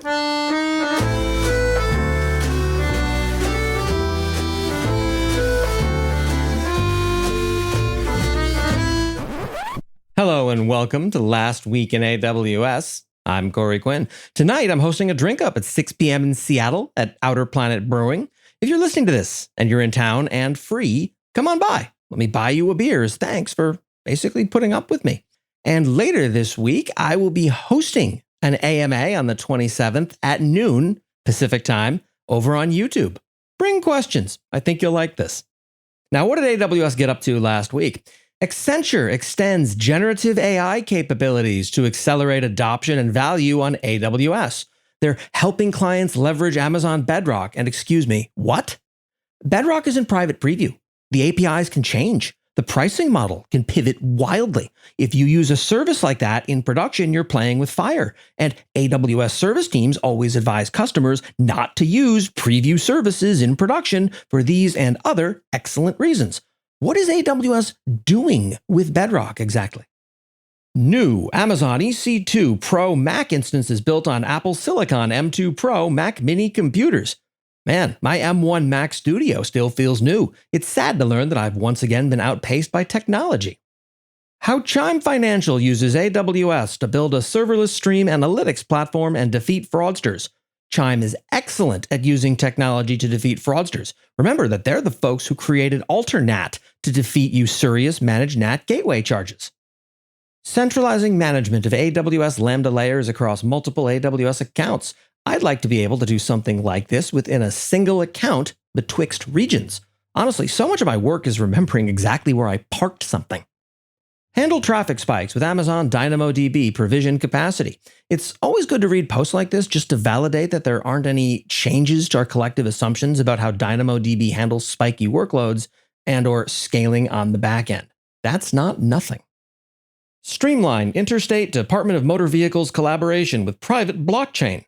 Hello and welcome to Last Week in AWS. I'm Corey Quinn. Tonight I'm hosting a drink up at 6 p.m. in Seattle at Outer Planet Brewing. If you're listening to this and you're in town and free, come on by. Let me buy you a beer as thanks for basically putting up with me. And later this week, I will be hosting an AMA on the 27th at noon Pacific time over on YouTube. Bring questions. I think you'll like this. Now, what did AWS get up to last week? Accenture extends generative AI capabilities to accelerate adoption and value on AWS. They're helping clients leverage Amazon Bedrock. And excuse me, what? Bedrock is in private preview. The APIs can change. The pricing model can pivot wildly. If you use a service like that in production, you're playing with fire. And AWS service teams always advise customers not to use preview services in production for these and other excellent reasons. What is AWS doing with Bedrock exactly? New Amazon EC2 Pro Mac instances built on Apple Silicon M2 Pro Mac mini computers. Man, my M1 Mac Studio still feels new. It's sad to learn that I've once again been outpaced by technology. How Chime Financial uses AWS to build a serverless stream analytics platform and defeat fraudsters. Chime is excellent at using technology to defeat fraudsters. Remember that they're the folks who created AlterNAT to defeat usurious managed NAT gateway charges. Centralizing management of AWS Lambda layers across multiple AWS accounts. I'd like to be able to do something like this within a single account betwixt regions. Honestly, so much of my work is remembering exactly where I parked something. Handle traffic spikes with Amazon DynamoDB provision capacity. It's always good to read posts like this just to validate that there aren't any changes to our collective assumptions about how DynamoDB handles spiky workloads and or scaling on the back end. That's not nothing. Streamline interstate Department of Motor Vehicles collaboration with private blockchain.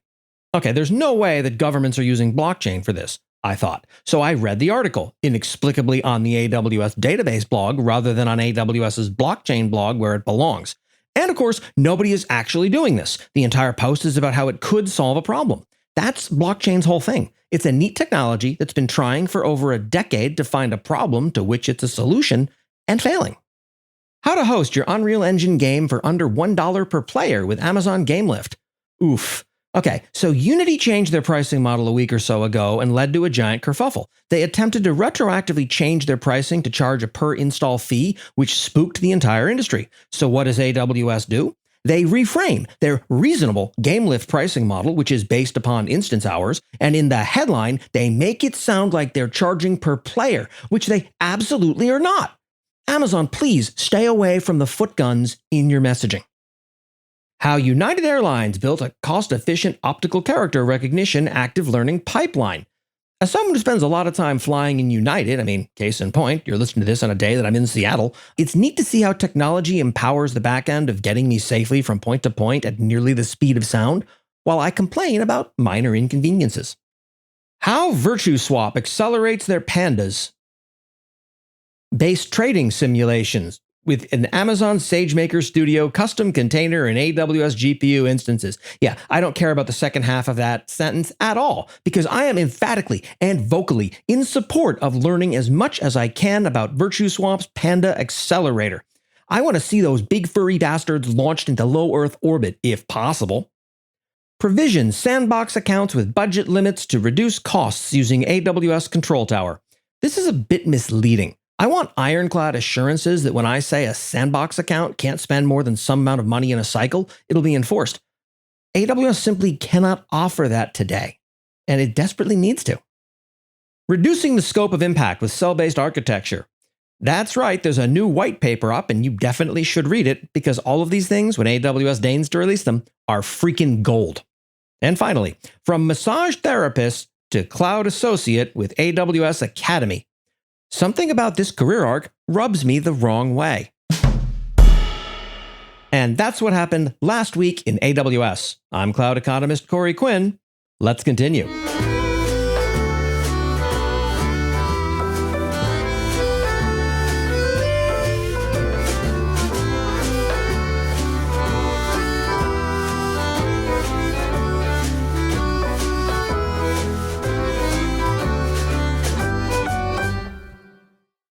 Okay, there's no way that governments are using blockchain for this, I thought. So I read the article, inexplicably on the AWS database blog rather than on AWS's blockchain blog where it belongs. And of course, nobody is actually doing this. The entire post is about how it could solve a problem. That's blockchain's whole thing. It's a neat technology that's been trying for over a decade to find a problem to which it's a solution and failing. How to host your Unreal Engine game for under $1 per player with Amazon GameLift. Oof. Okay, so Unity changed their pricing model a week or so ago and led to a giant kerfuffle. They attempted to retroactively change their pricing to charge a per-install fee, which spooked the entire industry. So what does AWS do? They reframe their reasonable GameLift pricing model, which is based upon instance hours, and in the headline, they make it sound like they're charging per player, which they absolutely are not. Amazon, please stay away from the foot guns in your messaging. How United Airlines built a cost-efficient optical character recognition active learning pipeline. As someone who spends a lot of time flying in United, case in point, you're listening to this on a day that I'm in Seattle, it's neat to see how technology empowers the back end of getting me safely from point to point at nearly the speed of sound, while I complain about minor inconveniences. How VirtuSwap accelerates their Pandas based trading simulations with an Amazon SageMaker Studio custom container and AWS GPU instances. Yeah, I don't care about the second half of that sentence at all, because I am emphatically and vocally in support of learning as much as I can about VirtuSwap's Panda Accelerator. I want to see those big furry bastards launched into low Earth orbit, if possible. Provision sandbox accounts with budget limits to reduce costs using AWS Control Tower. This is a bit misleading. I want ironclad assurances that when I say a sandbox account can't spend more than some amount of money in a cycle, it'll be enforced. AWS simply cannot offer that today, and it desperately needs to. Reducing the scope of impact with cell-based architecture. That's right, there's a new white paper up, and you definitely should read it, because all of these things, when AWS deigns to release them, are freaking gold. And finally, from massage therapist to cloud associate with AWS Academy. Something about this career arc rubs me the wrong way. And that's what happened last week in AWS. I'm cloud economist Corey Quinn. Let's continue.